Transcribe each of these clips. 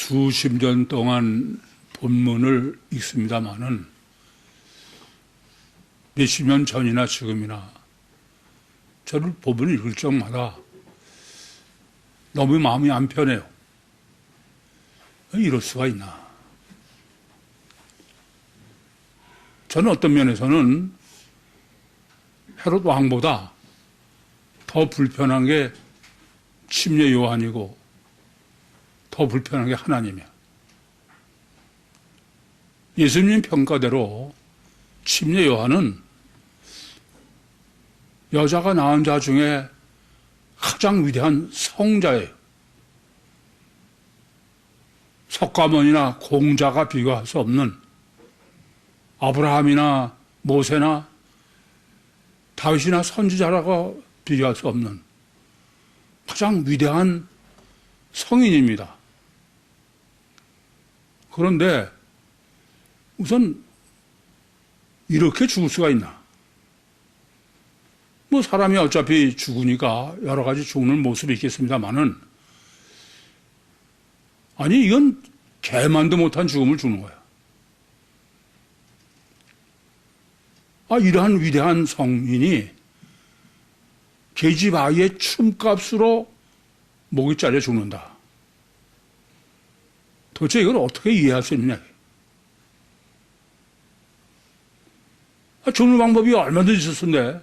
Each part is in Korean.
수십 년 동안 본문을 읽습니다마는 몇십 년 전이나 지금이나 저를 본문을 읽을 적마다 너무 마음이 안 편해요. 이럴 수가 있나. 저는 어떤 면에서는 헤롯 왕보다 더 불편한 게 침례 요한이고 더 불편한 게 하나님이야. 예수님 평가대로 침례 요한은 여자가 낳은 자 중에 가장 위대한 성자예요. 석가모니나 공자가 비교할 수 없는, 아브라함이나 모세나 다윗이나 선지자라고 비교할 수 없는 가장 위대한 성인입니다. 그런데 우선 이렇게 죽을 수가 있나? 뭐 사람이 어차피 죽으니까 여러 가지 죽는 모습이 있겠습니다만은, 아니 이건 개만도 못한 죽음을 주는 거야. 이러한 위대한 성인이 계집 아이의 춤값으로 목이 잘려 죽는다. 도대체 이걸 어떻게 이해할 수 있느냐? 죽는 방법이 얼마든지 있었는데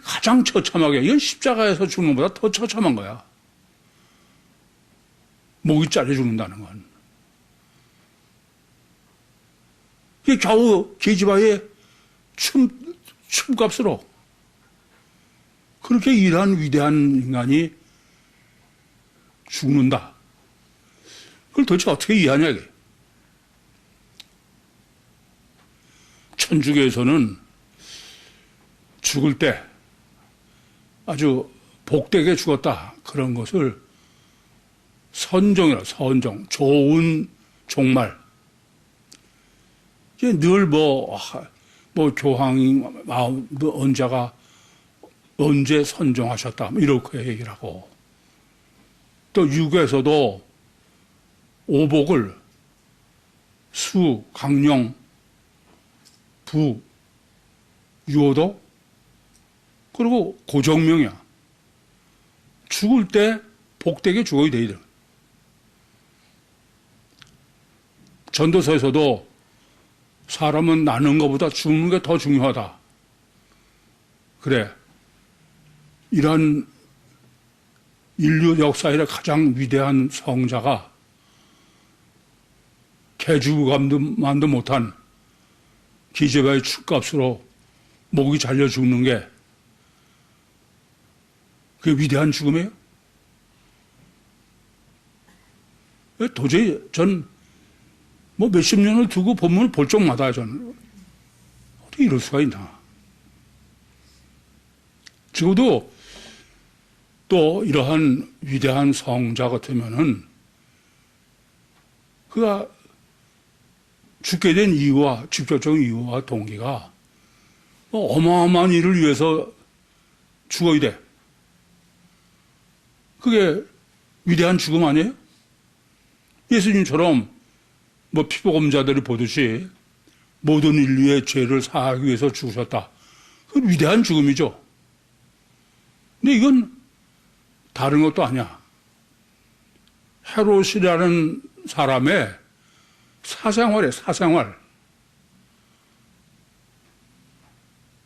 가장 처참하게, 이건 십자가에서 죽는 것보다 더 처참한 거야. 목이 잘려 죽는다는 건. 이게 겨우 계집아이의 춤값으로 그렇게 일한 위대한 인간이 죽는다. 그걸 도대체 어떻게 이해하냐, 이게. 천주교에서는 죽을 때 아주 복되게 죽었다, 그런 것을 선종이라, 선종, 좋은 종말. 이게 늘 교황이 언제가 언제 선종하셨다, 이렇게 얘기를 하고, 또 유교에서도 오복을 수, 강령, 부, 유호도, 그리고 고정명이야. 죽을 때 복되게 죽어야 돼. 전도서에서도 사람은 나는 것보다 죽는 게 더 중요하다. 그래. 이런 인류 역사의 가장 위대한 성자가 개죽음만도 못한 기제바의 춤값으로 목이 잘려 죽는 게 그게 위대한 죽음이에요? 도저히 전 몇십 년을 두고 본문을 볼 적마다 저는 어떻게 이럴 수가 있나. 적어도 또 이러한 위대한 성자 같으면은 그가 죽게 된 이유와 직접적인 이유와 동기가 어마어마한 일을 위해서 죽어야 돼. 그게 위대한 죽음 아니에요? 예수님처럼 피보검자들이 보듯이 모든 인류의 죄를 사하기 위해서 죽으셨다. 그건 위대한 죽음이죠. 근데 이건 다른 것도 아니야. 헤롯이라는 사람의 사생활이에요, 사생활.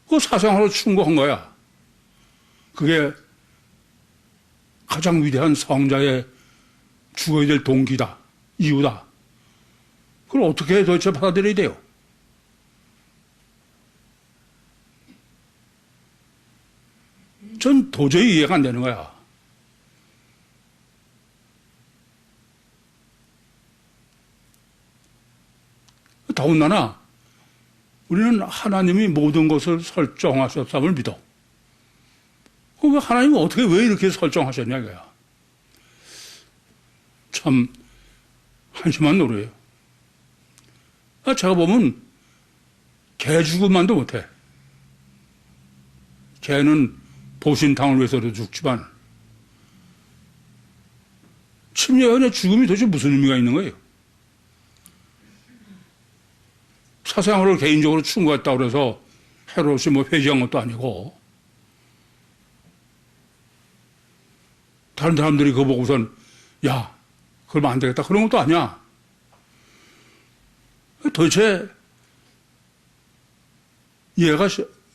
그 사생활로 충고한 거야. 그게 가장 위대한 성자의 죽어야 될 동기다, 이유다. 그걸 어떻게 도대체 받아들여야 돼요? 전 도저히 이해가 안 되는 거야. 더군다나 우리는 하나님이 모든 것을 설정하셨음을 믿어. 그럼 하나님은 어떻게, 왜 이렇게 설정하셨냐, 이거야. 참 한심한 노래예요. 제가 보면 개 죽음만도 못해. 개는 보신탕을 위해서도 죽지만 침례요한의 죽음이 도대체 무슨 의미가 있는 거예요? 사생활을 개인적으로 충고했다고 그래서 헤롯이 뭐 회개한 것도 아니고, 다른 사람들이 그거 보고선, 야, 그러면 안 되겠다. 그런 것도 아니야. 도대체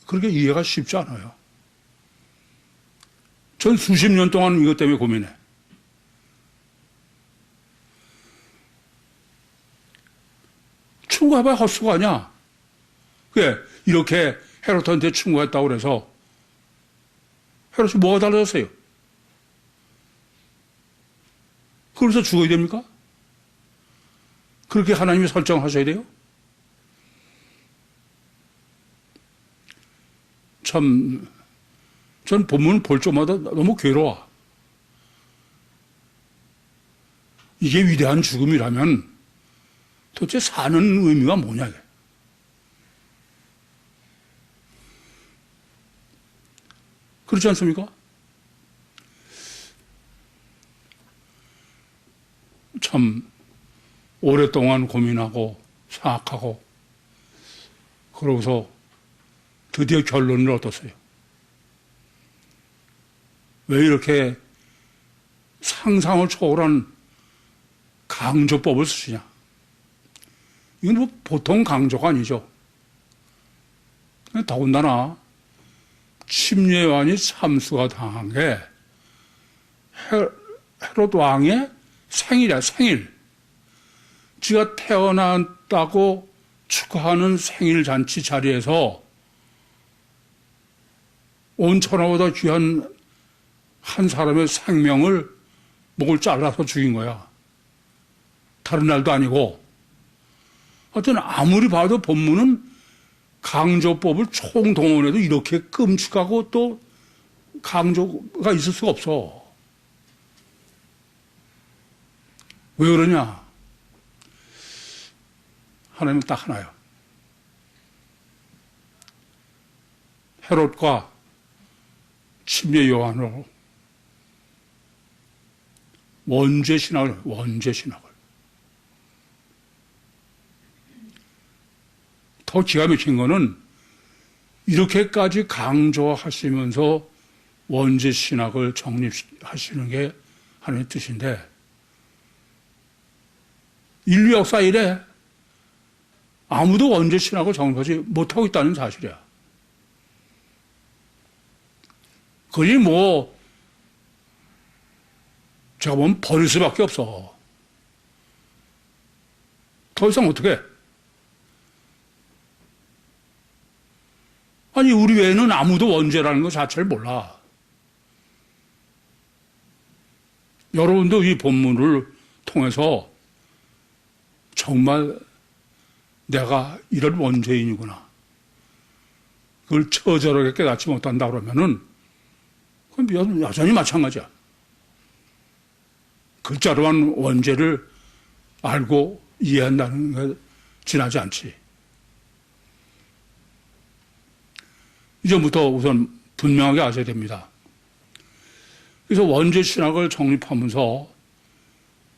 그렇게 이해가 쉽지 않아요. 전 수십 년 동안 이것 때문에 고민해. 충고해봐야 헛수가 아니야. 그게 이렇게 헤롯한테 충고했다고 그래서 헤롯이 뭐가 달라졌어요? 그래서 죽어야 됩니까? 그렇게 하나님이 설정하셔야 돼요? 참, 전 본문 볼 적마다 너무 괴로워. 이게 위대한 죽음이라면 도대체 사는 의미가 뭐냐, 이게. 그렇지 않습니까? 참, 오랫동안 고민하고, 생각하고, 그러고서 드디어 결론을 얻었어요. 왜 이렇게 상상을 초월한 강조법을 쓰시냐? 이건 뭐 보통 강조가 아니죠. 더군다나 침례요한이 참수가 당한 게 헤롯 왕의 생일이야, 생일. 지가 태어났다고 축하하는 생일 잔치 자리에서 온 천하보다 귀한 한 사람의 생명을 목을 잘라서 죽인 거야. 다른 날도 아니고. 하여튼 아무리 봐도 본문은 강조법을 총동원해도 이렇게 끔찍하고 또 강조가 있을 수가 없어. 왜 그러냐? 하나님은 딱 하나요. 헤롯과 침례 요한으로 원죄 신학을 더 기가 막힌 거는 이렇게까지 강조하시면서 원죄 신학을 정립하시는 게 하나님의 뜻인데 인류 역사 이래 아무도 원죄 신학을 정립하지 못하고 있다는 사실이야. 그러니 뭐 제가 보면 버릴 수밖에 없어. 더 이상 어떻게 해? 아니 우리 외에는 아무도 원죄라는 것 자체를 몰라. 여러분도 이 본문을 통해서 정말 내가 이런 원죄인이구나. 그걸 처절하게 깨닫지 못한다 그러면은 그건 여전히 마찬가지야. 글자로만 원죄를 알고 이해한다는 게 지나지 않지. 이전부터 우선 분명하게 아셔야 됩니다. 그래서 원죄 신학을 정립하면서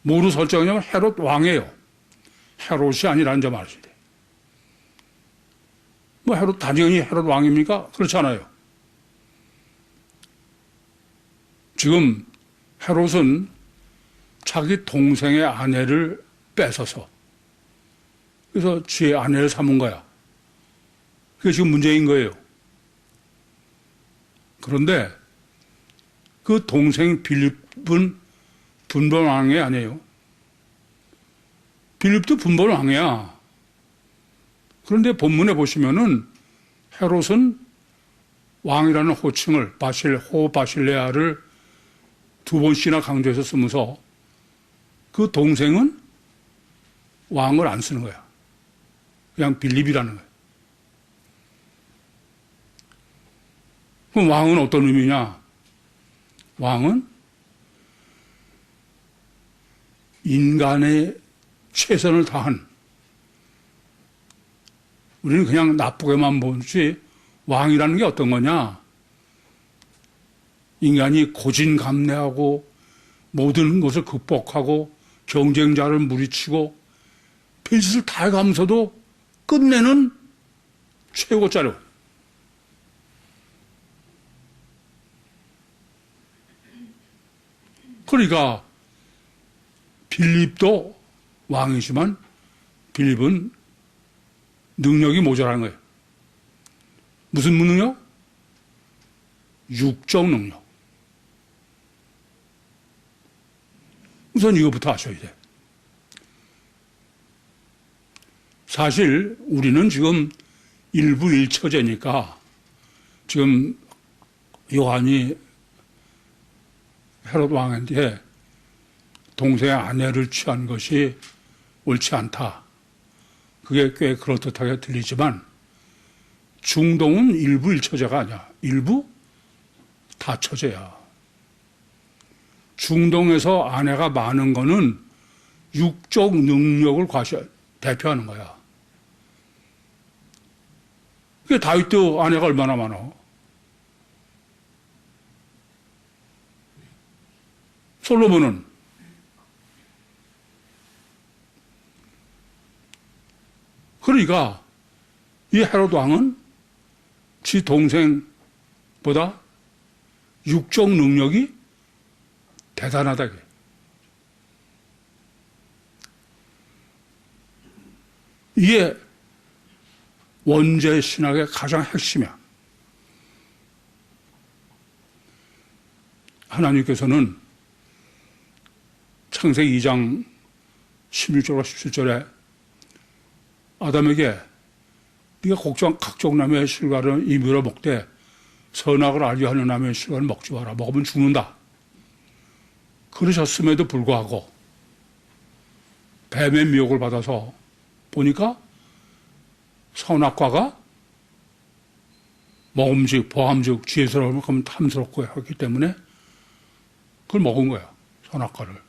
뭐로 설정하냐면 헤롯 왕이에요. 헤롯이 아니라는 점 아셔야 돼요. 뭐 헤롯 단연히 헤롯 왕입니까? 그렇지 않아요. 지금 헤롯은 자기 동생의 아내를 뺏어서 그래서 지의 아내를 삼은 거야. 그게 지금 문제인 거예요. 그런데 그 동생 빌립은 분봉왕이 아니에요. 빌립도 분봉왕이야. 그런데 본문에 보시면은 헤롯은 왕이라는 호칭을 바실레아를 두 번씩이나 강조해서 쓰면서 그 동생은 왕을 안 쓰는 거야. 그냥 빌립이라는 거야. 그럼 왕은 어떤 의미냐? 왕은 인간의 최선을 다한 우리는 그냥 나쁘게만 보지 왕이라는 게 어떤 거냐? 인간이 고진감래하고 모든 것을 극복하고 경쟁자를 물리치고 별짓을 다 해가면서도 끝내는 최고자료. 그러니까 빌립도 왕이지만 빌립은 능력이 모자란 거예요. 무슨 능력? 육적 능력. 우선 이것부터 아셔야 돼. 사실 우리는 지금 일부 일처제니까 지금 요한이 헤롯 왕한테 동생의 아내를 취한 것이 옳지 않다. 그게 꽤 그럴듯하게 들리지만 중동은 일부 일처제가 아니야. 일부 다처제야. 중동에서 아내가 많은 거는 육적 능력을 대표하는 거야. 그게 다윗도 아내가 얼마나 많아. 솔로몬은 그러니까 이 헤롯 왕은 지 동생보다 육적 능력이 대단하다. 이게 원죄 신학의 가장 핵심이야. 하나님께서는 창세기 2장 16절과 17절에 아담에게 네가 각종 나무의 실과를 임의로 먹되 선악을 알게 하는 나무의 실과를 먹지 마라. 먹으면 죽는다. 그러셨음에도 불구하고 뱀의 미혹을 받아서 보니까 선악과가 먹음직, 보암직, 지혜스러우면 탐스럽고 하기 때문에 그걸 먹은 거야. 선악과를.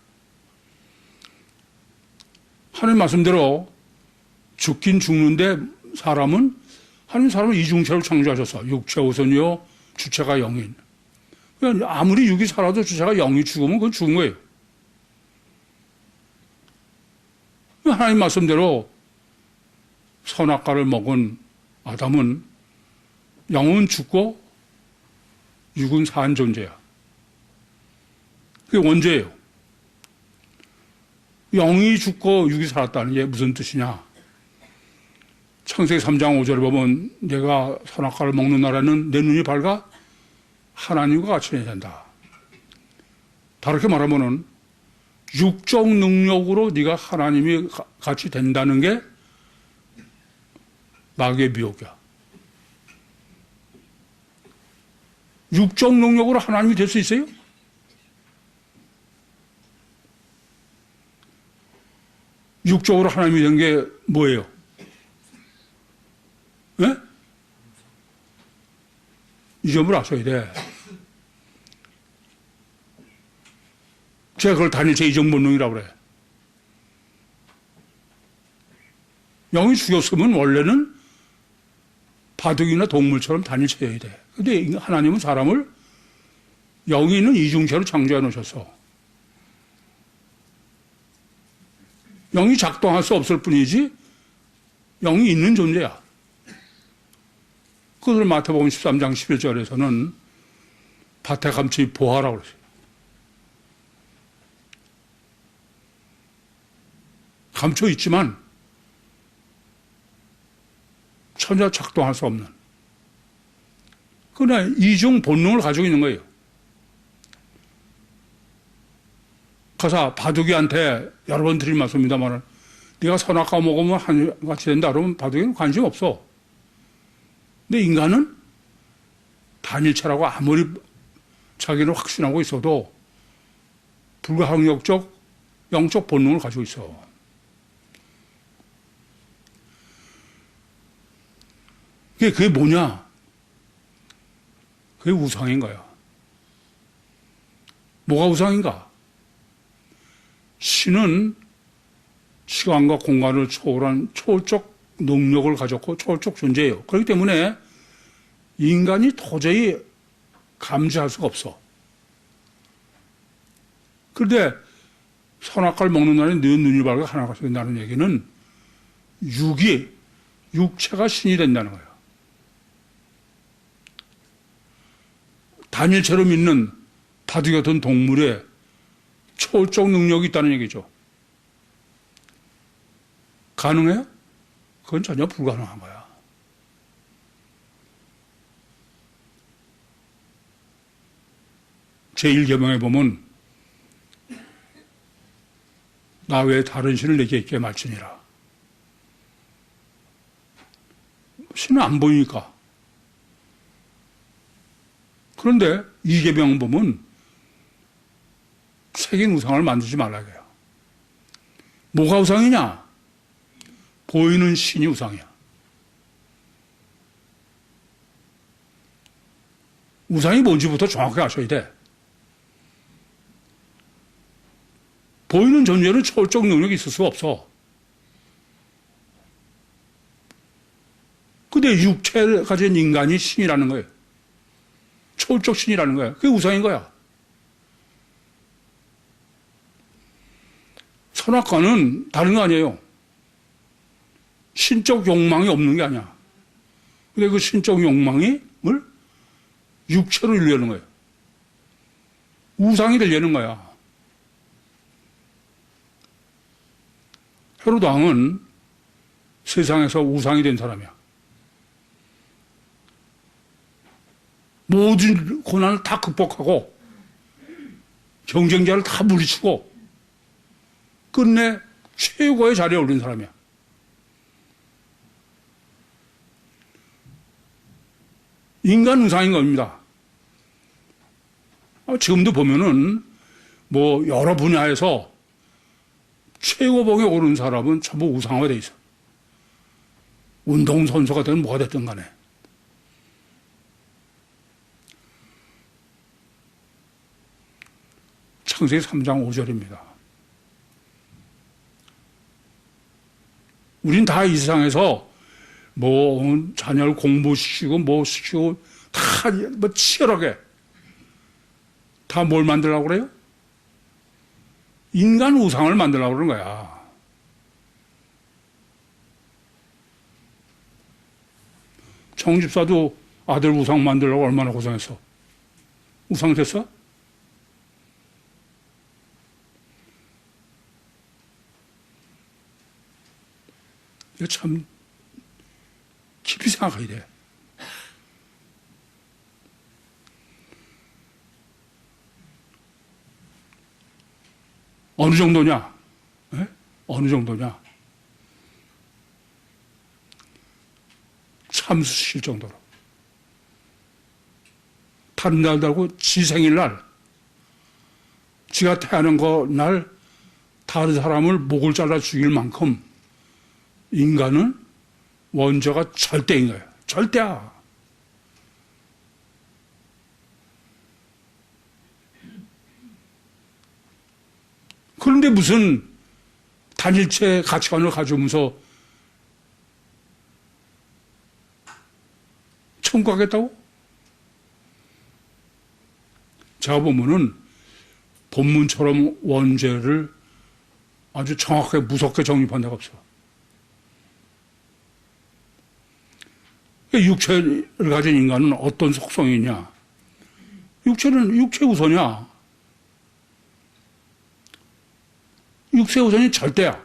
하나님 말씀대로 죽긴 죽는데 하나님 사람은 이중체를 창조하셔서 육체 우선이요 주체가 영인. 그러니까 아무리 육이 살아도 주체가 영이 죽으면 그건 죽은 거예요. 하나님 말씀대로 선악과를 먹은 아담은 영은 죽고 육은 산 존재야. 그게 원죄예요. 영이 죽고 육이 살았다는 게 무슨 뜻이냐? 창세기 3장 5절에 보면 내가 선악과를 먹는 날에는 내 눈이 밝아 하나님과 같이 해야 된다. 다르게 말하면은 육적 능력으로 네가 하나님이 같이 된다는 게 마귀의 미혹이야. 육적 능력으로 하나님이 될 수 있어요? 육적으로 하나님이 된 게 뭐예요? 네? 이 점을 아셔야 돼. 제가 그걸 단일체 이적 본능이라고 그래. 영이 죽였으면 원래는 바둑이나 동물처럼 단일체여야 돼. 근데 하나님은 사람을 영이 있는 이중체로 창조해 놓으셨어. 영이 작동할 수 없을 뿐이지 영이 있는 존재야. 그것을 마태복음 13장 11절에서는 밭에 감추이 보아라고 그랬어요. 감춰 있지만 전혀 작동할 수 없는 그러나 이중 본능을 가지고 있는 거예요. 가서 바둑이한테 여러 번 드린 말씀입니다만 네가 선악과 먹으면 한같이 된다 그러면 바둑이는 관심 없어. 근데 인간은 단일체라고 아무리 자기는 확신하고 있어도 불가항력적 영적 본능을 가지고 있어. 그게 뭐냐? 그게 우상인 거야. 뭐가 우상인가? 신은 시간과 공간을 초월한 초월적 능력을 가졌고 초월적 존재예요. 그렇기 때문에 인간이 도저히 감지할 수가 없어. 그런데 선악과를 먹는 날에 네 눈이 밝아 하나가 된다는 얘기는 육체가 신이 된다는 거예요. 단일체로 믿는 바둑 같은 동물에 초월적 능력이 있다는 얘기죠. 가능해요? 그건 전혀 불가능한 거야. 제1계명에 보면 나 외에 다른 신을 내게 있게 말지니라. 신은 안 보이니까. 그런데 2계명 보면 새긴 우상을 만들지 말라 그래요. 뭐가 우상이냐? 보이는 신이 우상이야. 우상이 뭔지부터 정확하게 아셔야 돼. 보이는 존재는 초월적 능력이 있을 수가 없어. 근데 육체를 가진 인간이 신이라는 거예요. 초월적 신이라는 거야. 그게 우상인 거야. 선악과는 다른 거 아니에요. 신적 욕망이 없는 게 아니야. 근데 그 신적 욕망을 육체로 이루려는 거예요. 우상이 되려는 거야. 헤롯 왕은 세상에서 우상이 된 사람이야. 모든 고난을 다 극복하고 경쟁자를 다 물리치고 끝내 최고의 자리에 오른 사람이야. 인간 우상인 겁니다. 지금도 보면은 뭐 여러 분야에서 최고봉에 오른 사람은 전부 우상화되어 있어. 운동선수가 되든 뭐가 됐든 간에. 창세기 3장 5절입니다. 우린 다 이 세상에서 뭐 자녀를 공부시키고 뭐 시키고 다 뭐 치열하게 다 뭘 만들려고 그래요? 인간 우상을 만들려고 그러는 거야. 정집사도 아들 우상 만들려고 얼마나 고생했어. 우상 됐어? 이거 참 깊이 생각해야 돼. 어느 정도냐? 에? 어느 정도냐? 참수실 정도로. 다른 날 달고 지 생일날, 지가 태어난 날 다른 사람을 목을 잘라 죽일 만큼 인간은 원죄가 절대인 거예요. 절대야. 그런데 무슨 단일체 가치관을 가지면서 청구하겠다고? 제가 보면은 본문처럼 원죄를 아주 정확하게 무섭게 정립한 데가 없어. 육체를 가진 인간은 어떤 속성이냐? 육체는 육체 우선이야. 육체 우선이 절대야.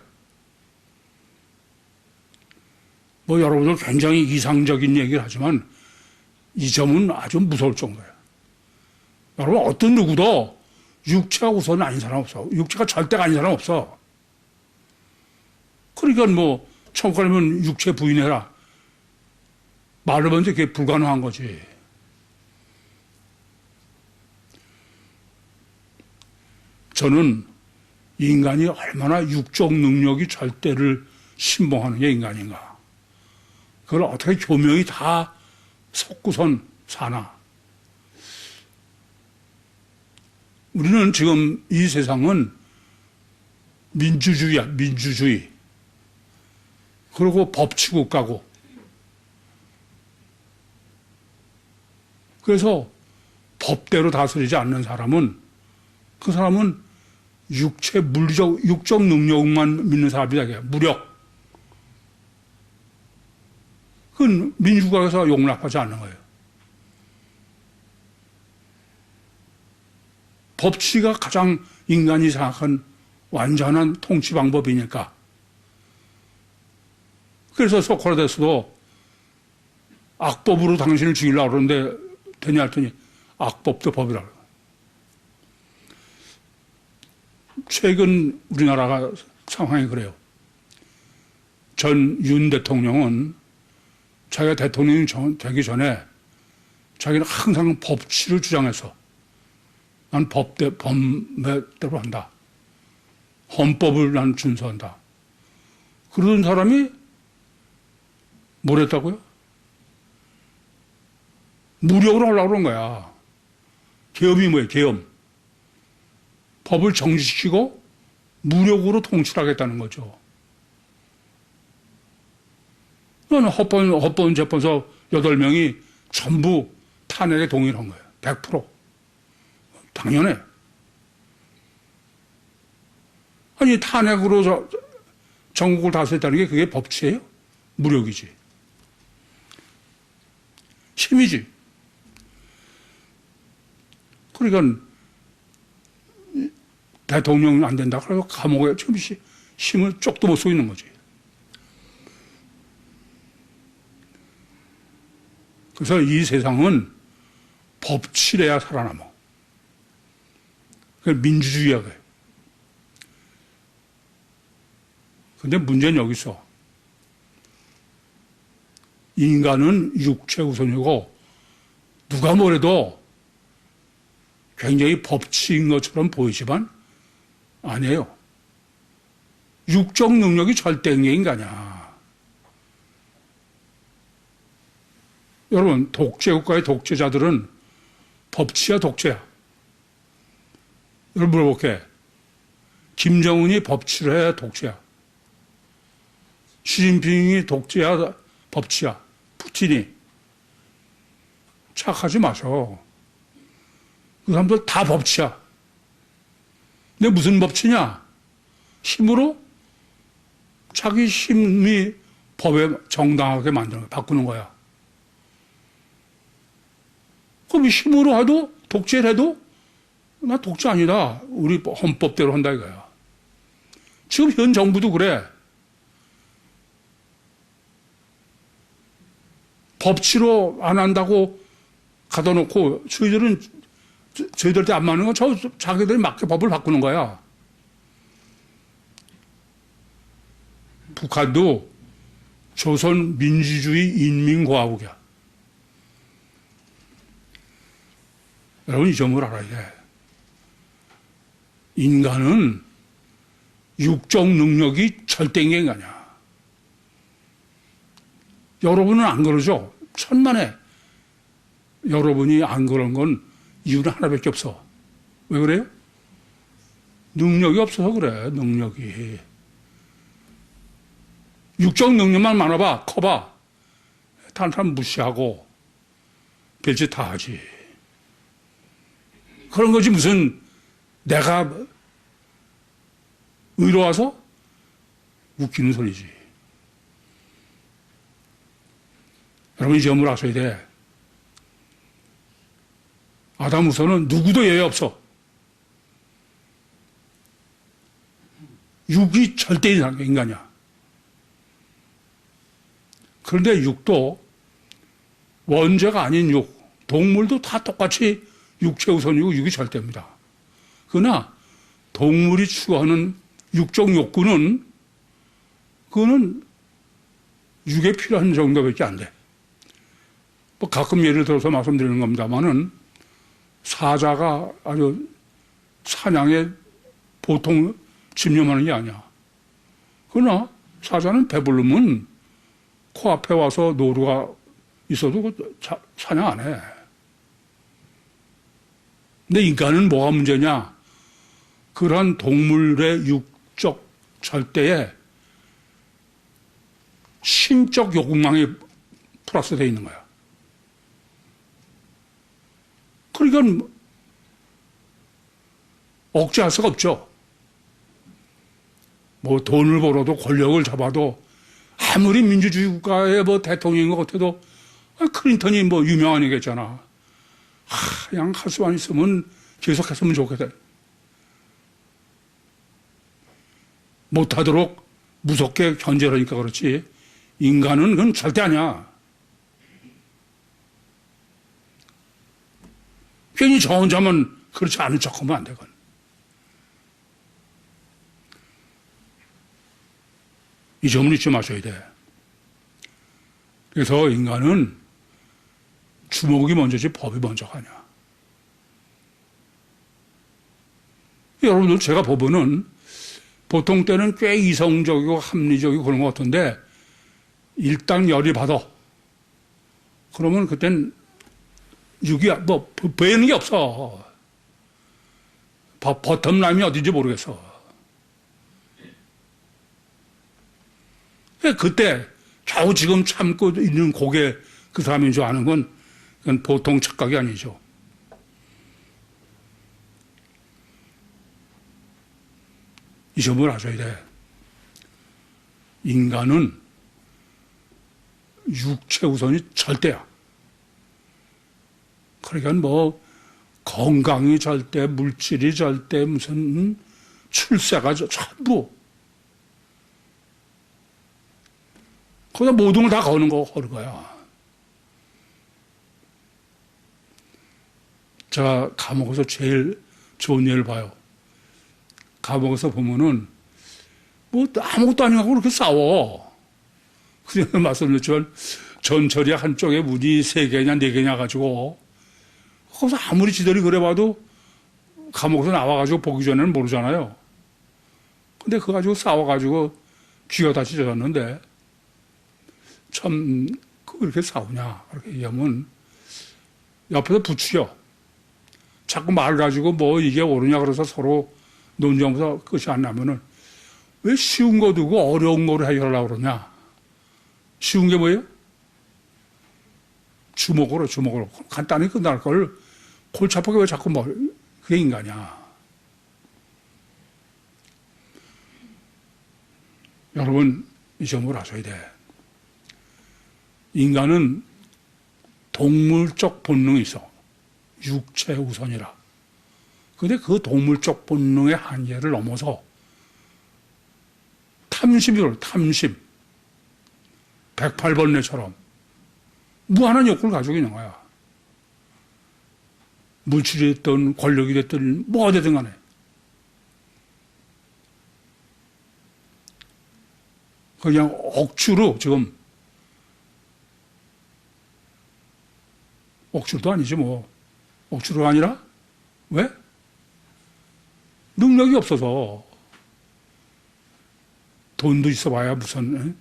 뭐 여러분들 굉장히 이상적인 얘기를 하지만 이 점은 아주 무서울 정도야. 여러분 어떤 누구도 육체가 우선이 아닌 사람 없어. 육체가 절대가 아닌 사람 없어. 그러니까 뭐 천국 가려면 육체 부인해라. 말로 먼저 그게 불가능한 거지. 저는 인간이 얼마나 육적 능력이 절대를 신봉하는 게 인간인가. 그걸 어떻게 교명이 다 섞고선 사나. 우리는 지금 이 세상은 민주주의야, 민주주의. 그리고 법치국가고. 그래서 법대로 다스리지 않는 사람은 그 사람은 육체 물리적 육적 능력만 믿는 사람이다. 이게 무력. 그건 민주국가에서 용납하지 않는 거예요. 법치가 가장 인간이 생각한 완전한 통치 방법이니까. 그래서 소크라테스도 악법으로 당신을 죽이려고 그러는데 되냐 했더니 악법도 법이라고. 최근 우리나라가 상황이 그래요. 전 윤 대통령은 자기가 대통령이 되기 전에 자기는 항상 법치를 주장해서 난 법대로 한다. 헌법을 난 준수한다. 그러던 사람이 뭘 했다고요? 무력으로 하려고 그런 거야. 계엄이 뭐예요? 계엄. 법을 정지시키고 무력으로 통치를 하겠다는 거죠. 그건 헌법재판소 8명이 전부 탄핵에 동의한 거예요. 100%. 당연해. 아니, 탄핵으로 전국을 다스렸다는 게 그게 법치예요? 무력이지. 힘이지. 그러니까 대통령 안 된다. 그래서 감옥에 지금 힘을 쪽도 못 쓰고 있는 거지. 그래서 이 세상은 법치래야 살아남아. 그게 민주주의야. 그래. 근데 문제는 여기 있어. 인간은 육체 우선이고 누가 뭐래도 굉장히 법치인 것처럼 보이지만 아니에요. 육적 능력이 절대인 게 인간이야. 여러분, 독재국가의 독재자들은 법치야 독재야. 여러분 물어볼게. 김정은이 법치를 해야 독재야. 시진핑이 독재야 법치야. 푸틴이. 착하지 마셔. 그 사람들 다 법치야. 근데 무슨 법치냐? 힘으로 자기 힘이 법에 정당하게 만드는 거야. 바꾸는 거야. 그럼 힘으로 해도 독재를 해도 나 독재 아니다. 우리 헌법대로 한다 이거야. 지금 현 정부도 그래. 법치로 안 한다고 가둬놓고 저희들한테 안 맞는 건 자기들이 맞게 법을 바꾸는 거야. 북한도 조선 민주주의 인민공화국이야. 여러분 이 점을 알아야 돼. 인간은 육적 능력이 절대인 게 인간이야. 여러분은 안 그러죠? 천만에. 여러분이 안 그런 건 이유는 하나밖에 없어. 왜 그래요? 능력이 없어서 그래, 능력이. 육적 능력만 많아봐, 커봐. 다른 사람 무시하고, 별짓 다 하지. 그런 거지, 무슨, 내가 의로워서 웃기는 소리지. 여러분, 이 점을 아셔야 돼. 아담으로서는 누구도 예외 없어. 육이 절대 인간이야. 그런데 육도 원죄가 아닌 육, 동물도 다 똑같이 육체 우선이고 육이 절대입니다. 그러나 동물이 추구하는 육적 욕구는 그거는 육에 필요한 정도밖에 안 돼. 뭐 가끔 예를 들어서 말씀드리는 겁니다만은 사자가 아주 사냥에 보통 집념하는 게 아니야. 그러나 사자는 배부르면 코앞에 와서 노루가 있어도 사냥 안 해. 근데 인간은 뭐가 문제냐? 그러한 동물의 육적 절대에 신적 욕망이 플러스되어 있는 거야. 그러니까 억제할 수가 없죠. 뭐 돈을 벌어도 권력을 잡아도 아무리 민주주의 국가의 뭐 대통령인 것 같아도 클린턴이 뭐 유명한 얘기했잖아. 그냥 할 수만 있으면 계속 했으면 좋겠다. 못하도록 무섭게 견제하니까 그렇지. 인간은 그건 절대 아니야. 괜히 저 혼자만 그렇지 않은 척하면 안 되건. 이 점을 잊지 마셔야 돼. 그래서 인간은 주목이 먼저지 법이 먼저 가냐. 여러분들 제가 보면은 보통 때는 꽤 이성적이고 합리적이고 그런 것 같은데 일단 열이 받아. 그러면 그땐 뭐 배는 게 없어. 버텀라인이 어딘지 모르겠어. 그때 겨우 지금 참고 있는 고개 그 사람인 줄 아는 건 그건 보통 착각이 아니죠. 이 점을 아셔야 돼. 인간은 육체 우선이 절대야. 그러니까 뭐 건강이 절대, 물질이 절대, 무슨 출세가 전부. 거기다 모든 걸 다 거는 거야. 제가 감옥에서 제일 좋은 예를 봐요. 감옥에서 보면은 뭐 아무것도 아니고 그렇게 싸워. 그냥 말씀드렸지만 전철이 한쪽에 문이 3개냐 4개냐 가지고 거기서 아무리 지들이 그래봐도 감옥에서 나와가지고 보기 전에는 모르잖아요. 근데 그거 가지고 싸워가지고 쥐가 다 찢어졌는데 참 그렇게 싸우냐 그렇게 얘기하면 옆에서 부추겨. 자꾸 말 가지고 뭐 이게 옳으냐 그래서 서로 논쟁하면서 끝이 안 나면은 왜 쉬운 거 두고 어려운 거를 해결하려고 그러냐. 쉬운 게 뭐예요? 주먹으로. 간단히 끝날 걸 골치 아프게 왜 자꾸 그게 인간이야. 여러분 이 점을 아셔야 돼. 인간은 동물적 본능이 있어. 육체 우선이라. 근데 그 동물적 본능의 한계를 넘어서 탐심. 108번뇌처럼 무한한 욕구를 가지고 있는 거야. 물질이 됐든 권력이 됐든 뭐가 되든 간에. 그냥 억지로 지금 억지로도 아니지 뭐. 억지로가 아니라 왜? 능력이 없어서. 돈도 있어봐야 무슨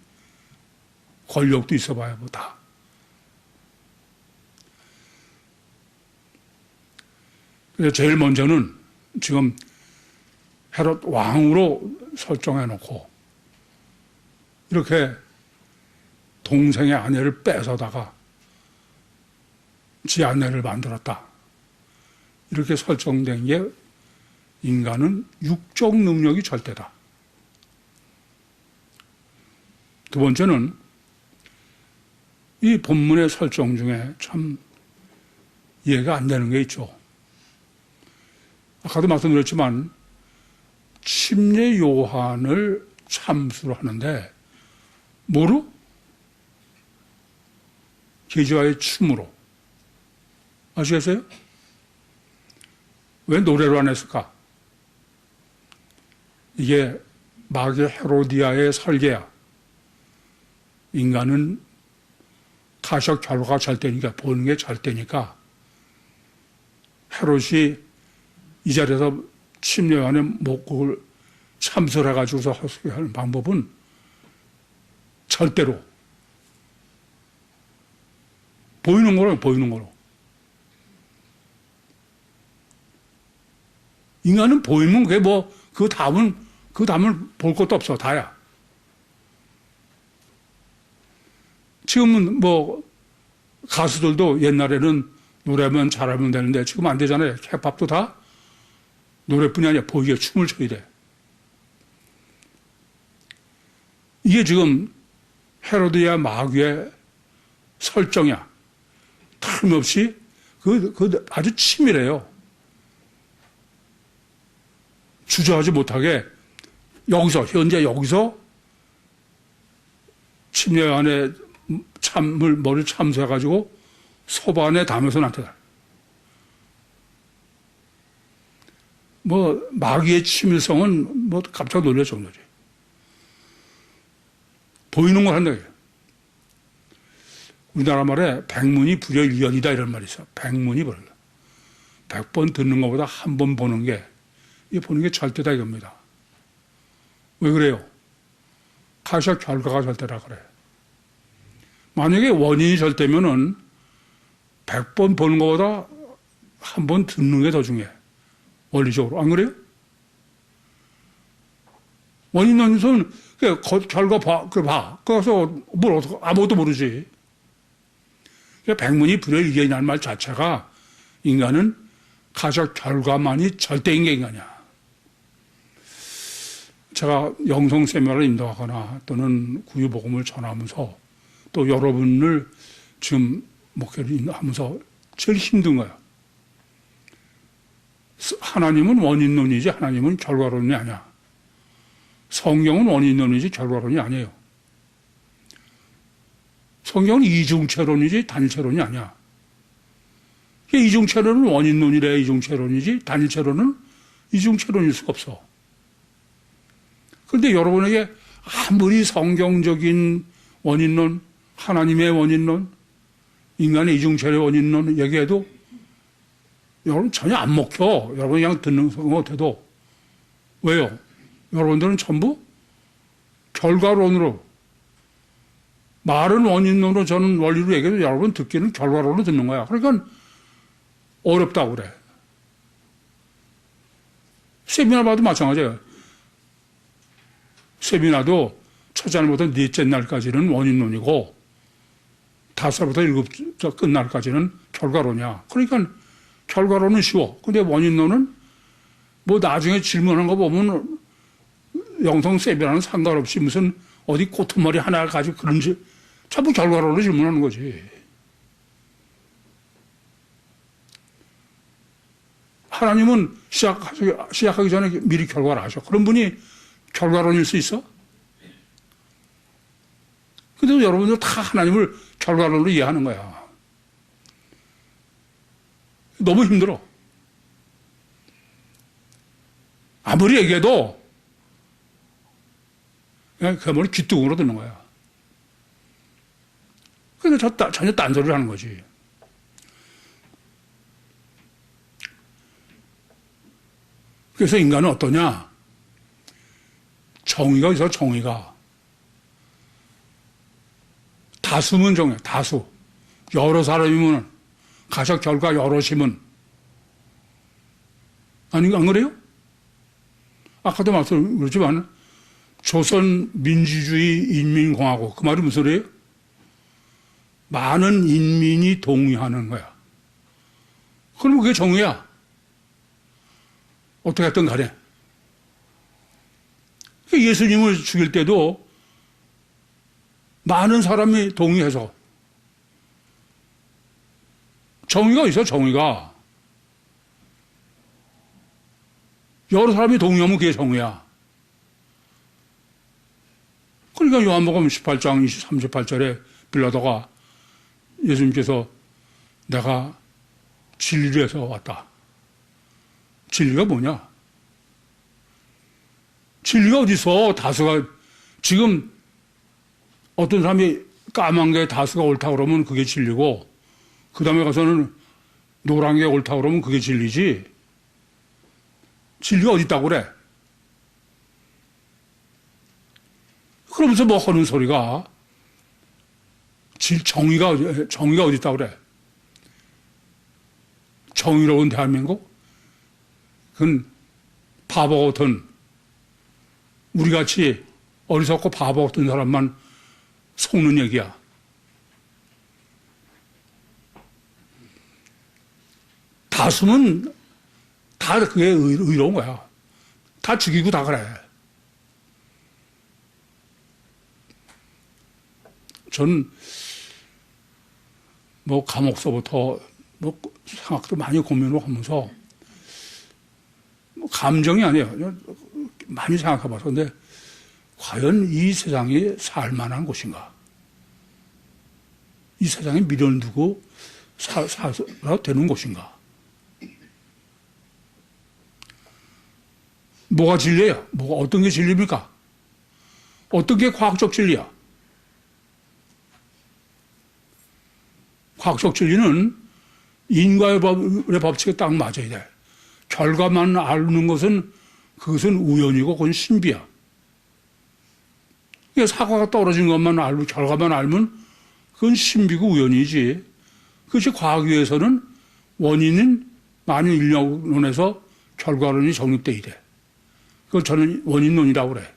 권력도 있어봐야 뭐 다. 그래서 제일 먼저는 지금 헤롯 왕으로 설정해놓고 이렇게 동생의 아내를 뺏어다가 지 아내를 만들었다. 이렇게 설정된 게 인간은 육적 능력이 절대다. 두 번째는 이 본문의 설정 중에 참 이해가 안 되는 게 있죠. 아까도 말씀드렸지만 침례 요한을 참수를 하는데 뭐로? 계주와의 춤으로. 아시겠어요? 왜 노래로 안 했을까? 이게 마귀 헤로디아의 설계야. 인간은 가셔 결과가 잘 되니까, 보는 게 잘 되니까 헤롯이 이 자리에서 침례 요한의 목국을 참수를 해가지고서 하는 방법은 절대로 보이는 거로. 인간은 보이면 그게 뭐, 그 다음을 볼 것도 없어. 다야. 지금은 뭐, 가수들도 옛날에는 노래만 잘하면 되는데 지금 안 되잖아요. 힙합도 다 노래뿐이 아니라 보이게 춤을 춰야 돼. 이게 지금 헤로드야 마귀의 설정이야. 틀림없이 그 아주 치밀해요. 주저하지 못하게 현재 여기서 침례 안에 머리를 참수해가지고 소반에 담아서 나타나. 마귀의 치밀성은 깜짝 놀랄 정도지. 보이는 걸 한다. 우리나라 말에 백문이 불여일견이다 이런 말이 있어. 백문이 불여. 100번 듣는 것보다 한 번 보는 게 절대다 이겁니다. 왜 그래요? 가셔 결과가 절대라 그래. 만약에 원인이 절대면은 100번 보는 것보다 한 번 듣는 게 더 중요해. 원리적으로. 안 그래요? 원인 논리는 결과 봐. 그래서 아무것도 모르지. 백문이 불여일견이라는 말 자체가 인간은 가셔 결과만이 절대인 게 인간이야. 제가 영성 세미나를 인도하거나 또는 구유복음을 전하면서 또 여러분을 지금 목회를 하면서 제일 힘든 거야. 하나님은 원인론이지 하나님은 결과론이 아니야. 성경은 원인론이지 결과론이 아니에요. 성경은 이중체론이지 단체론이 아니야. 이중체론은 원인론이래 이중체론이지 단일체론은 이중체론일 수가 없어. 그런데 여러분에게 아무리 성경적인 원인론, 하나님의 원인론, 인간의 이중체의 원인론 얘기해도 여러분 전혀 안 먹혀. 여러분 그냥 듣는 것 같아도. 왜요? 여러분들은 전부 결과론으로, 말은 원인론으로 저는 원리로 얘기해도 여러분 듣기는 결과론으로 듣는 거야. 그러니까 어렵다고 그래. 세미나 봐도 마찬가지예요. 세미나도 첫째 날부터 넷째 날까지는 원인론이고 5살부터 7살 끝날까지는 결과론이야. 그러니까 결과론은 쉬워. 근데 원인론은 나중에 질문한 거 보면 영성 세미나는 상관없이 무슨 어디 꼬투머리 하나 가지고 그런지 전부 결과론으로 질문하는 거지. 하나님은 시작하기 전에 미리 결과를 아셔. 그런 분이 결과론일 수 있어? 근데 여러분들 다 하나님을 결과론으로 이해하는 거야. 너무 힘들어. 아무리 얘기해도 그냥 그야말로 귀뚜껑으로 듣는 거야. 근데 전혀 딴소리를 하는 거지. 그래서 인간은 어떠냐? 정의가 있어, 정의가. 다수면 정의, 다수. 여러 사람이면, 가셔 결과 여럿이면. 아니, 안 그래요? 아까도 말씀드렸지만, 조선 민주주의 인민공화국. 그 말이 무슨 소리예요? 많은 인민이 동의하는 거야. 그럼 그게 정의야. 어떻게 했든 간에. 예수님을 죽일 때도 많은 사람이 동의해서 정의가 있어, 정의가. 여러 사람이 동의하면 그게 정의야. 그러니까 요한복음 18장 38절에 빌라도가 예수님께서 내가 진리를 위해서 왔다. 진리가 뭐냐? 진리가 어디 있어? 다수가 지금 어떤 사람이 까만 게 다수가 옳다 그러면 그게 진리고 그 다음에 가서는 노란 게 옳다 그러면 그게 진리지. 진리가 어디 있다고 그래? 그러면서 뭐 하는 소리가 정의가 어디 있다고 그래? 정의로운 대한민국? 그건 바보 같은 우리같이 어리석고 바보 같은 사람만 속는 얘기야. 다수는 다 그게 의로운 거야. 다 죽이고 다 그래. 전 뭐 감옥서부터 뭐 생각도 많이 고민을 하면서 뭐 감정이 아니에요. 많이 생각해봐서. 근데 과연 이 세상이 살만한 곳인가? 이 세상에 미련을 두고 살아도 되는 곳인가? 뭐가 진리예요? 어떤 게 진리입니까? 어떤 게 과학적 진리야? 과학적 진리는 인과의 법칙에 딱 맞아야 돼. 결과만 아는 것은 그것은 우연이고 그건 신비야. 사과가 떨어진 것만 알고 결과만 알면 그건 신비고 우연이지. 그것이 과학위에서는 원인은 만유 인력론에서 결과론이 정립돼야 돼. 그걸 저는 원인론이라고 그래.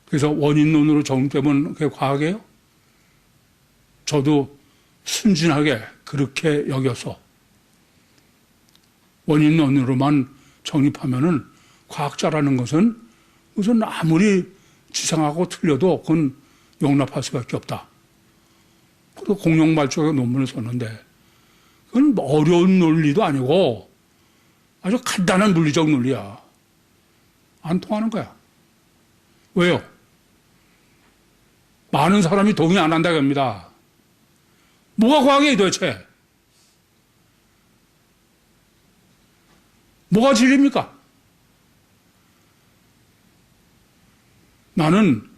그래서 원인론으로 정립되면 그게 과학이에요? 저도 순진하게 그렇게 여겨서 원인론으로만 정립하면은 과학자라는 것은 우선 아무리 지상하고 틀려도 그건 용납할 수밖에 없다. 그리고 공룡발전의 논문을 썼는데 그건 어려운 논리도 아니고 아주 간단한 물리적 논리야. 안 통하는 거야. 왜요? 많은 사람이 동의 안 한다고 합니다. 뭐가 과학이에요 도대체? 뭐가 진리입니까? 나는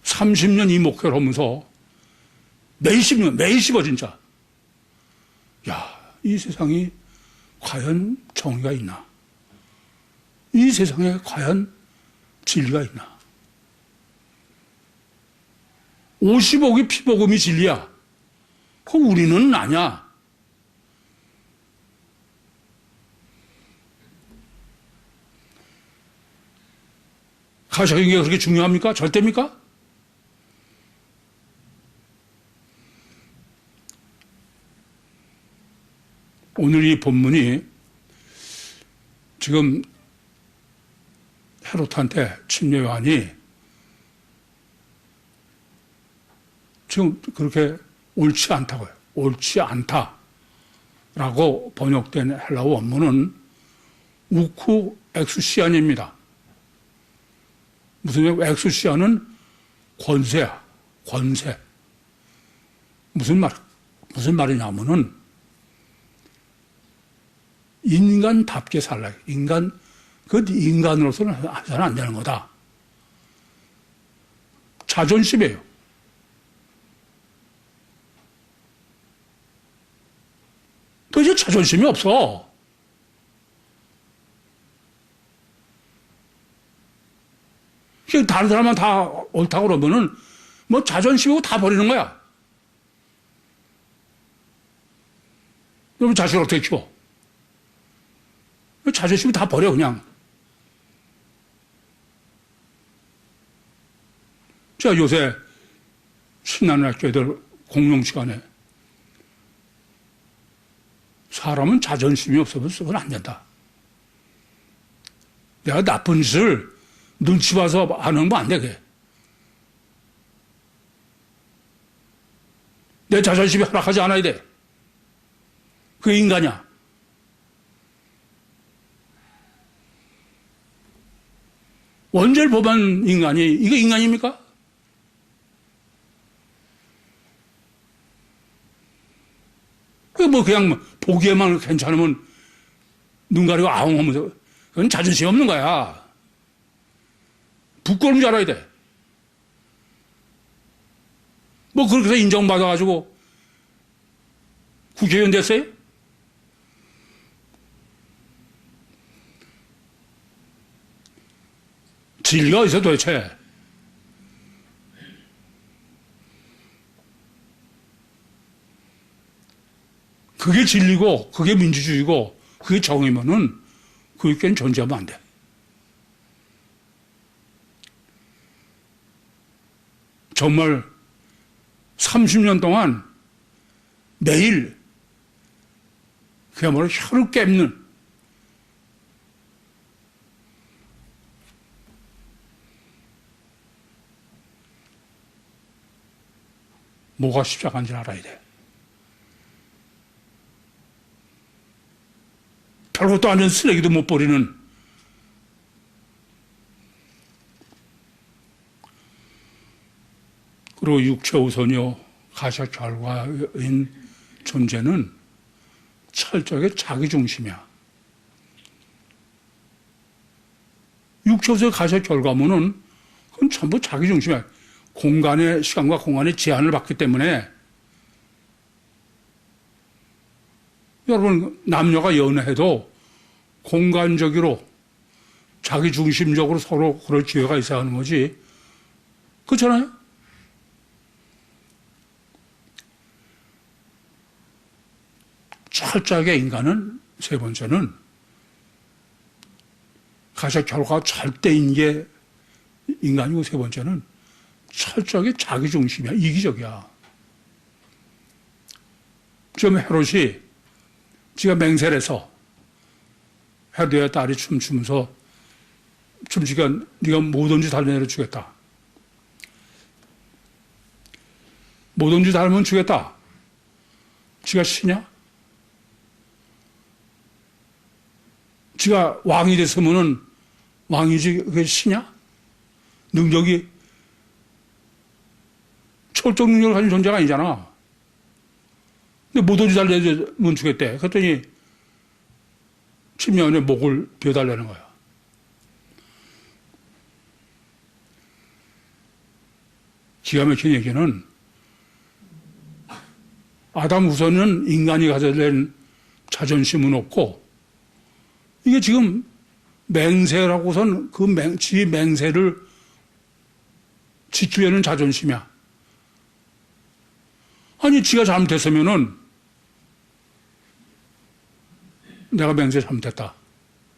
30년 이 목회를 하면서 매일 씹어 진짜. 야, 이 세상이 과연 정의가 있나? 이 세상에 과연 진리가 있나? 50억이 피복음이 진리야. 그 우리는 아냐? 가정이 그렇게 중요합니까? 절대입니까? 오늘 이 본문이 지금 헤롯한테 침례 요한이 지금 그렇게 옳지 않다고요. 옳지 않다라고 번역된 헬라어 원문은 우쿠 엑수시안입니다. 무슨 엑수시안은 권세야. 권세. 무슨 말이냐면은 인간답게 살라. 인간으로서는 해서는 안 되는 거다. 자존심이에요. 도대체 자존심이 없어. 다른 사람은 다 옳다고 그러면은 뭐 자존심이고 다 버리는 거야. 여러분 자식을 어떻게 키워? 자존심이 다 버려 그냥. 제가 요새 신나는 학교들 공용 시간에 사람은 자존심이 없으면 쓰면 안 된다. 내가 나쁜 짓을 눈치 봐서 하는 거 안 되게. 내 자존심이 허락하지 않아야 돼. 그게 인간이야. 원죄를 범한 인간이 이게 인간입니까? 그냥 보기에만 괜찮으면 눈 가리고 아웅하면서 그건 자존심 없는 거야. 부끄러운 줄 알아야 돼. 그렇게 해서 인정받아가지고 국회의원 됐어요? 진리가 어디서 도대체? 그게 진리고, 그게 민주주의고, 그게 정의면은, 그게 존재하면 안 돼. 정말 30년 동안 매일 그야말로 혀를 깨는 뭐가 십자가인지 알아야 돼. 별것도 아닌 쓰레기도 못 버리는 그리고 육체 우선이요 가셔 결과인 존재는 철저하게 자기중심이야. 육체 우선 가셔 결과물은 그건 전부 자기중심이야. 시간과 공간의 제한을 받기 때문에 여러분 남녀가 연애해도 공간적으로 자기중심적으로 서로 그럴 기회가 있어야 하는 거지. 그렇잖아요? 철저하게 인간은 세 번째는 가셔 결과가 절대인 게 인간이고 세 번째는 철저하게 자기중심이야. 이기적이야. 좀 헤롯이 지가 맹세를 해서 헤롯의 딸이 춤추면서 춤추니까 네가 뭐든지 달려내려 주겠다. 뭐든지 달면 주겠다. 지가 신이야? 지가 왕이 됐으면은 왕이지 그게 신이야? 능력이 철적 능력을 가진 존재가 아니잖아. 근데 뭐든지 달래면 주겠대. 그랬더니 침면에 목을 베어달라는 거야. 기가 막힌 얘기는 아담 후손은 인간이 가져야 될 자존심은 없고 이게 지금 맹세라고선 지 맹세를 지키려는 자존심이야. 아니, 지가 잘못했으면은 내가 맹세 잘못했다.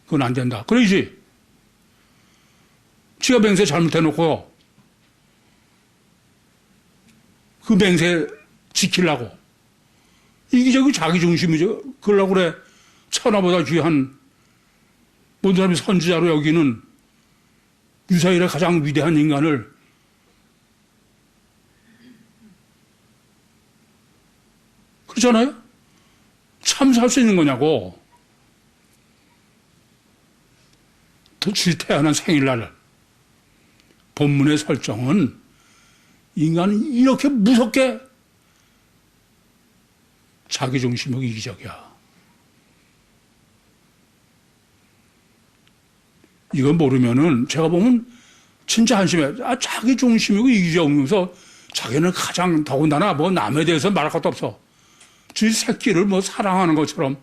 그건 안 된다. 그러지. 지가 맹세 잘못해놓고 그 맹세 지키려고. 이기적이 자기중심이죠. 그러려고 그래. 천하보다 귀한 모든 사람이 선지자로 여기는 유사일의 가장 위대한 인간을 그렇잖아요? 참사할 수 있는 거냐고. 지 태어난 생일날 본문의 설정은 인간은 이렇게 무섭게 자기중심이고 이기적이야. 이거 모르면은 제가 보면 진짜 한심해. 자기중심이고 이기적이면서 자기는 가장 더군다나 뭐 남에 대해서 말할 것도 없어. 지 새끼를 뭐 사랑하는 것처럼.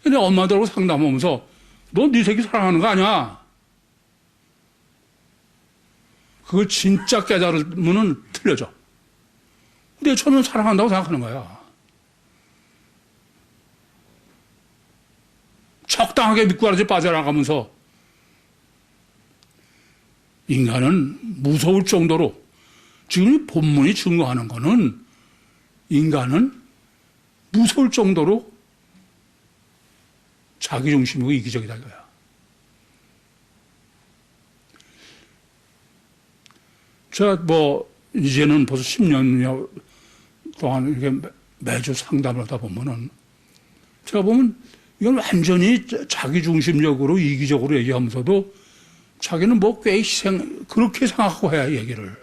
근데 엄마들하고 상담하면서 너 네 새끼 사랑하는 거 아니야? 그걸 진짜 깨달으면은 틀려져. 근데 저는 사랑한다고 생각하는 거야. 적당하게 밑구라지 빠져나가면서 인간은 무서울 정도로 지금 이 본문이 증거하는 거는 인간은 무서울 정도로 자기중심이고 이기적이다 이거야. 제가 뭐 이제는 벌써 10년 동안 이렇게 매주 상담을 하다 보면은 제가 보면 이건 완전히 자기중심적으로 이기적으로 얘기하면서도 자기는 뭐 꽤 그렇게 생각하고 해야 얘기를.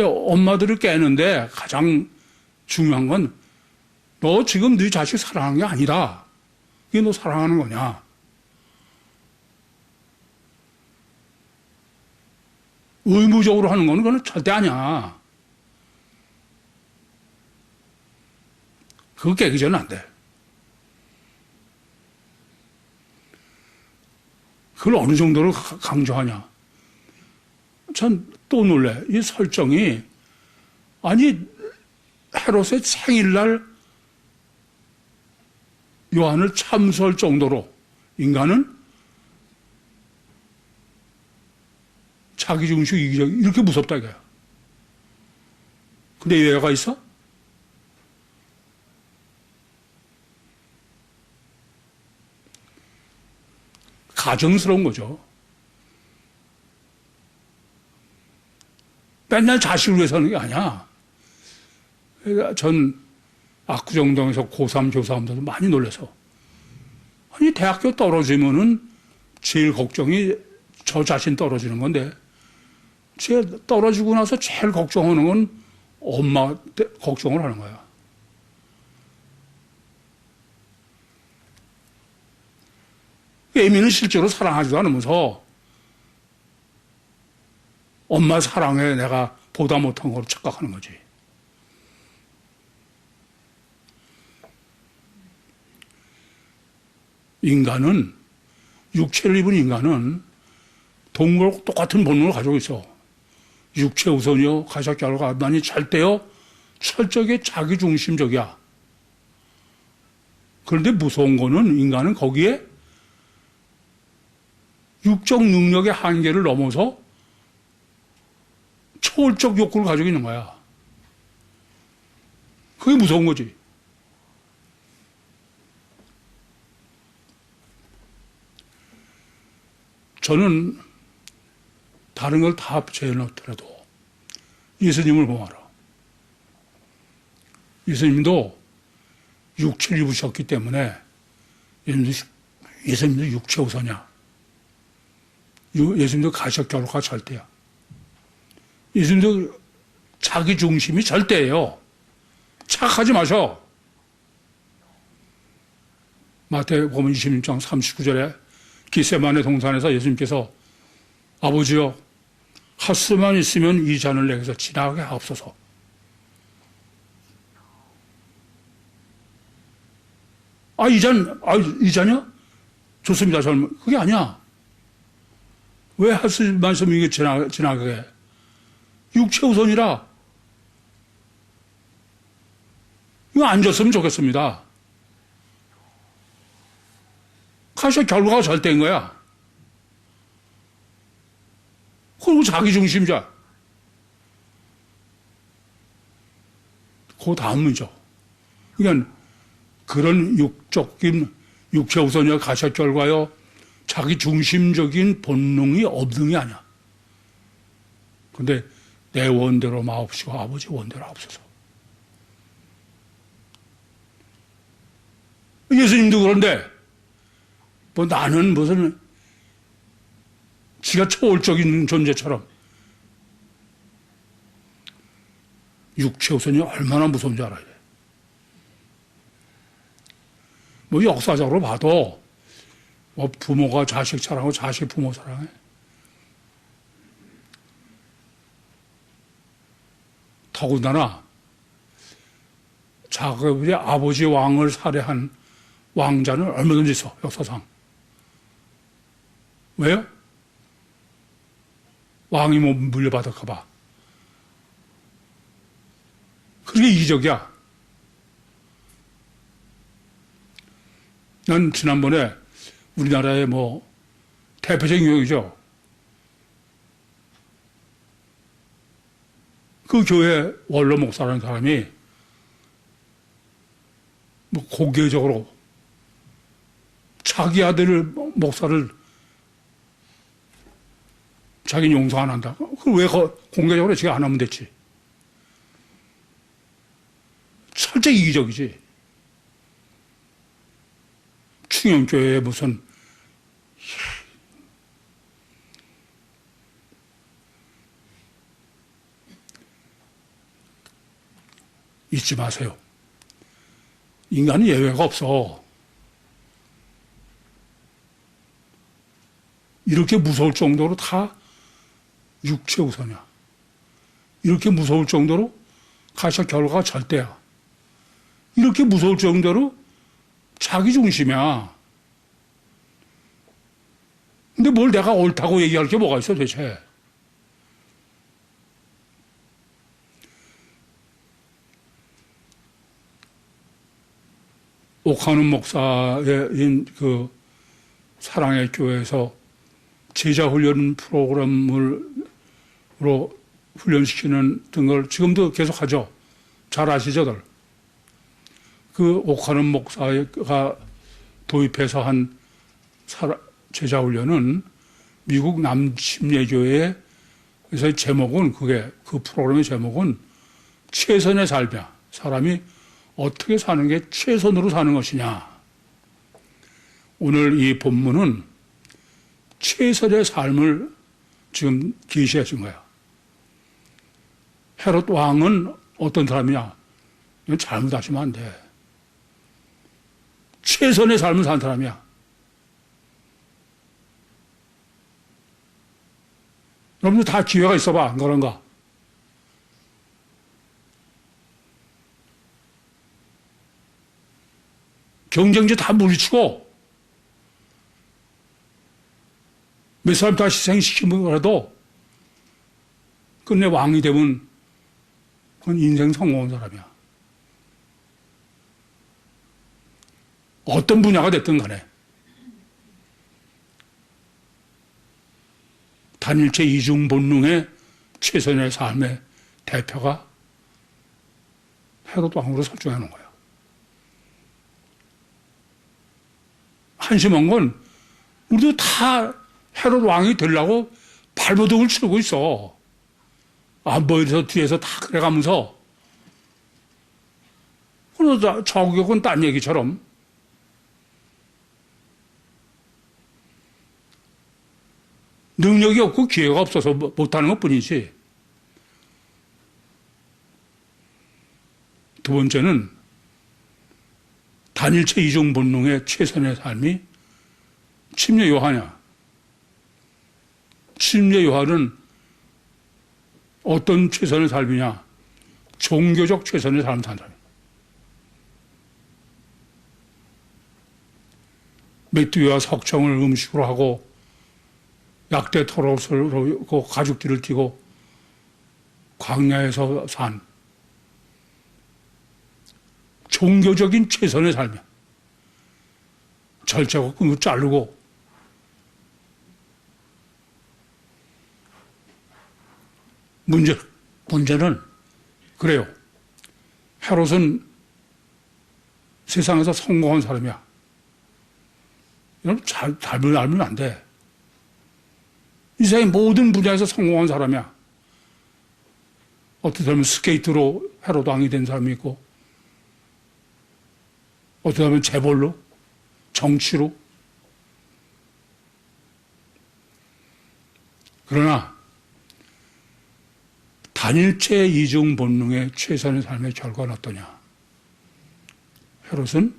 엄마들을 깨는데 가장 중요한 건 너 지금 네 자식 사랑하는 게 아니다. 이게 너 사랑하는 거냐. 의무적으로 하는 거는 그건 절대 아니야. 그거 깨기 전에 안 돼. 그걸 어느 정도로 강조하냐. 전 또 놀래. 이 설정이, 아니, 헤롯의 생일날 요한을 참수할 정도로 인간은 자기중심 이기적 이렇게 무섭다 이거야. 근데 예외가 있어? 가정스러운 거죠. 맨날 자식을 위해서 하는 게 아니야. 그러니까 전 압구정동에서 고3 교사분들도 많이 놀라서, 아니 대학교 떨어지면은 제일 걱정이 저 자신 떨어지는 건데, 제 떨어지고 나서 제일 걱정하는 건 엄마 걱정을 하는 거야. 애미는 실제로 사랑하지도 않으면서 엄마 사랑에 내가 보다 못한 걸로 착각하는 거지. 인간은, 육체를 입은 인간은 동물과 똑같은 본능을 가지고 있어. 육체 우선이요, 가시적결과 많이 잘 때요, 철저하게 자기중심적이야. 그런데 무서운 거는 인간은 거기에 육적 능력의 한계를 넘어서 초월적 욕구를 가지고 있는 거야. 그게 무서운 거지. 저는 다른 걸 다 제외놓더라도 예수님을 보아라. 예수님도 육체를 입으셨기 때문에 예수님도 육체 우선이야. 예수님도 가시적결과 절대야. 예수님도 자기 중심이 절대예요. 착각하지 마셔. 마태복음 26장 39절에 겟세마네 동산에서 예수님께서 아버지여 할 수만 있으면 이 잔을 내게서 지나가게 하옵소서. 이 잔이야? 좋습니다. 저는 그게 아니야. 왜 할 수만 있으면 이게 지나가게 해? 육체 우선이라. 이거 안 줬으면 좋겠습니다. 사실 결과가 절대인 거야. 그리고 자기중심자. 그 다음 문제. 그러니까 그런 육적인 육체 우선이요, 가시 결과요, 자기중심적인 본능이 없는 게 아니야. 근데 내 원대로 마옵시고 아버지 원대로 하옵소서. 예수님도 그런데 뭐 나는 무슨 지가 초월적인 존재처럼, 육체 우선이 얼마나 무서운지 알아야 돼. 뭐 역사적으로 봐도 뭐 부모가 자식 사랑하고 자식 부모 사랑해. 더군다나 자기의 아버지 왕을 살해한 왕자는 얼마든지 있어, 역사상. 왜요? 왕이 뭐 물려받을까봐. 그게 이기적이야. 난 지난번에 우리나라의 뭐 대표적인 교회죠. 그 교회 원로 목사라는 사람이 뭐 공개적으로 자기 아들 목사를 자기는 용서 안 한다. 그걸 왜 공개적으로 지가 안 하면 됐지. 철저히 이기적이지. 충영교회에 무슨 잊지 마세요. 인간은 예외가 없어. 이렇게 무서울 정도로 다 육체 우선이야. 이렇게 무서울 정도로 가시 결과가 절대야. 이렇게 무서울 정도로 자기 중심이야. 근데 뭘 내가 옳다고 얘기할 게 뭐가 있어 도대체. 옥하는 목사의 그 사랑의 교회에서 제자 훈련 프로그램으로 훈련시키는 걸 지금도 계속 하죠. 잘 아시죠들. 그 옥하는 목사가 도입해서 한 제자 훈련은 미국 남침례교회의 그래서 제목은 그 프로그램의 제목은 최선의 삶이야. 사람이 어떻게 사는 게 최선으로 사는 것이냐. 오늘 이 본문은 최선의 삶을 지금 계시해 준 거야. 헤롯 왕은 어떤 사람이냐? 이건 잘못하시면 안 돼. 최선의 삶을 산 사람이야. 여러분들 다 기회가 있어봐. 그런가? 경쟁자 다 물리치고 몇 사람 다 희생시키더라도 끝내 왕이 되면 그건 인생 성공한 사람이야. 어떤 분야가 됐든 간에. 단일체 이중본능의 최선의 삶의 대표가 헤롯 왕으로 설정해 놓은 거예요. 한심한 건 우리도 다 헤롯 왕이 되려고 발버둥을 치고 있어. 안보에서 뒤에서 다 그래가면서. 그러다 저격은 딴 얘기처럼. 능력이 없고 기회가 없어서 못하는 것 뿐이지. 두 번째는 단일체 이중 본능의 최선의 삶이 침례 요한이야. 침례 요한은 어떤 최선의 삶이냐? 종교적 최선의 삶을 산다. 메뚜기와 석청을 음식으로 하고 약대 털옷을 가죽띠를 띠고 광야에서 산 종교적인 최선의 삶이야. 절제하고 끈을 자르고 문제는 그래요. 헤롯은 세상에서 성공한 사람이야. 여러분 닮을 알면 안 돼. 이 세상의 모든 분야에서 성공한 사람이야. 어떻게 보면 스케이트로 헤롯 왕이 된 사람이 있고, 어떻게 보면 재벌로, 정치로. 그러나 단일체 이중 본능의 최선의 삶의 결과는 어떠냐? 헤롯은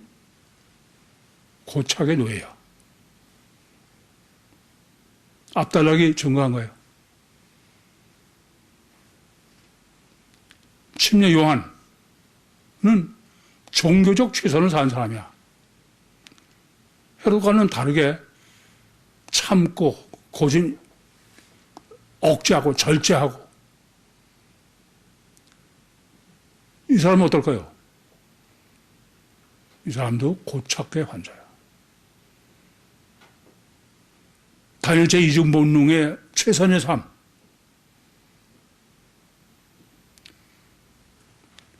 고착의 노예야. 앞달락이 증거한 거예요. 침례 요한은 종교적 최선을 산 사람이야. 헤롯과는 다르게 참고 고진 억제하고 절제하고. 이 사람은 어떨까요? 이 사람도 고착의 환자야. 단일체 이중 본능의 최선의 삶.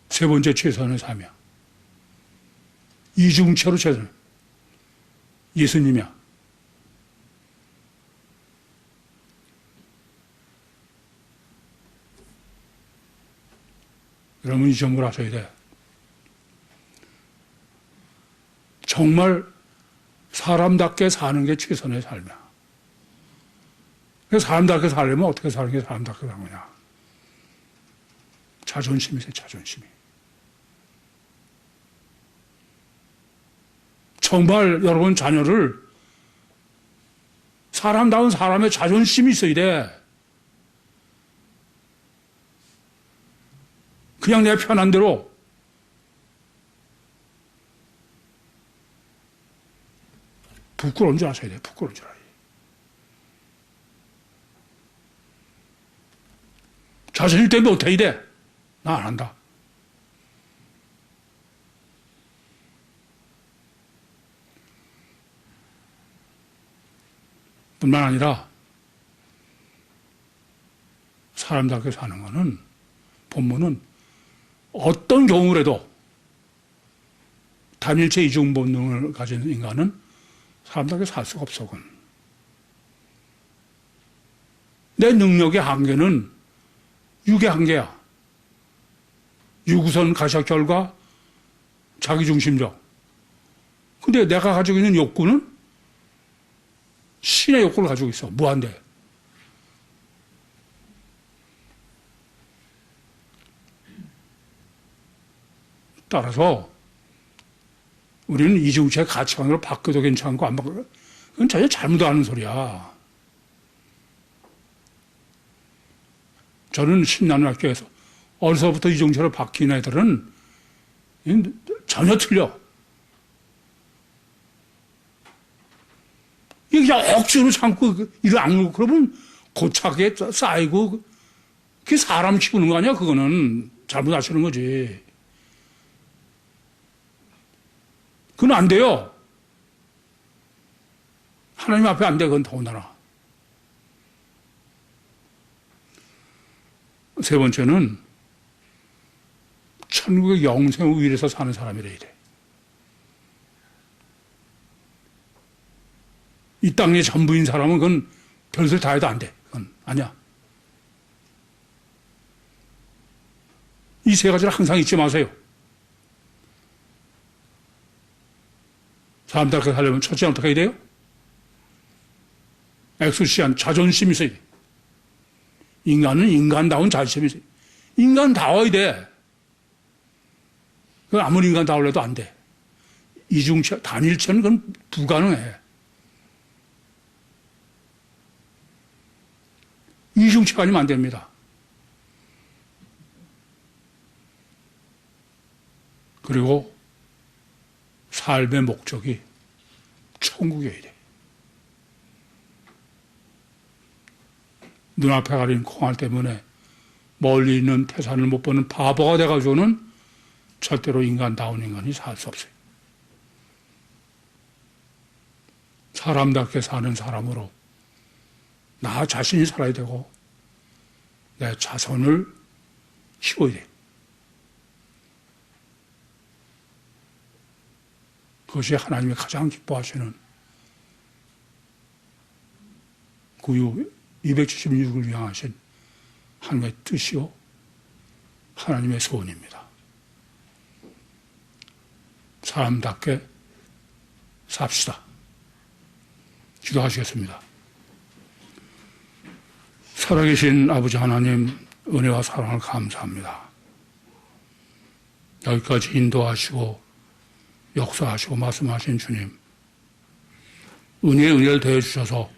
세 번째 최선의 삶이야. 이중체로 최선. 예수님이야. 여러분 이 점을 아셔야 돼. 정말 사람답게 사는 게 최선의 삶이야. 사람답게 살려면 어떻게 사는 게 사람답게 사는 거냐? 자존심이세요, 자존심이. 정말 여러분 자녀를 사람다운 사람의 자존심이 있어야 돼. 그냥 내 편한 대로. 부끄러운 줄 아셔야 돼, 부끄러운 줄 알아야 돼. 자신일 때문에 못해야 돼. 나 안 한다. 뿐만 아니라 사람답게 사는 것은 본문은 어떤 경우라도 단일체 이중 본능을 가진 인간은 사람답게 살 수가 없어. 내 능력의 한계는 육의 한계야. 유구선 가시학 결과 자기중심적. 근데 내가 가지고 있는 욕구는 신의 욕구를 가지고 있어. 무한대. 따라서 우리는 이중체 가치관으로 바뀌어도 괜찮고 안 바뀌어도 그건 전혀 잘못하는 소리야. 저는 신나는 학교에서 어려서부터 이중체로 바뀐 애들은 전혀 틀려. 이게 그냥 억지로 참고 이를 악물고 그러면 고착에 쌓이고 그게 사람 키우는 거 아니야? 그거는 잘못하시는 거지. 그건 안 돼요. 하나님 앞에 안 돼, 그건 더군다나. 세 번째는 천국의 영생을 위해서 사는 사람이래야 돼. 이 땅의 전부인 사람은 그건 별걸 다 해도 안 돼. 그건 아니야. 이 세 가지를 항상 잊지 마세요. 사람답게 살려면 첫째 어떻게 해야 돼요? 엑소시한 자존심이 있어야 돼. 인간은 인간다운 자존심이 있어요. 인간다워야 돼. 그건 아무리 인간다우려도 안 돼. 이중체, 단일체는 그건 불가능해. 이중체가 아니면 안 됩니다. 그리고 삶의 목적이 천국이어야 돼. 눈앞에 가린 콩알 때문에 멀리 있는 태산을 못 보는 바보가 돼가지고는 절대로 인간다운 인간이 살 수 없어요. 사람답게 사는 사람으로 나 자신이 살아야 되고 내 자손을 키워야 돼. 그것이 하나님이 가장 기뻐하시는 구유 276을 향하신 하나님의 뜻이요 하나님의 소원입니다. 사람답게 삽시다. 기도하시겠습니다. 살아계신 아버지 하나님, 은혜와 사랑을 감사합니다. 여기까지 인도하시고 역사하시고 말씀하신 주님, 은혜를 더해주셔서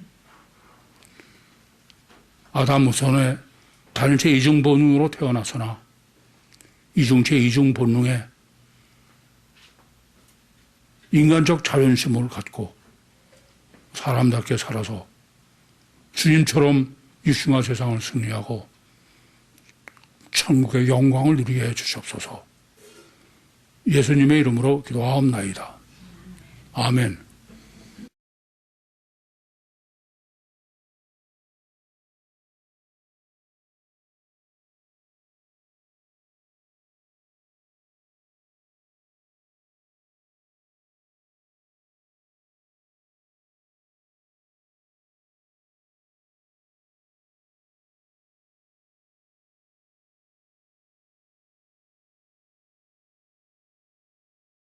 아담 후손의 단일체 이중본능으로 태어나서나 이중체 이중본능에 인간적 자존심을 갖고 사람답게 살아서 주님처럼 육신과 세상을 승리하고 천국의 영광을 누리게 해주시옵소서. 예수님의 이름으로 기도하옵나이다. 아멘.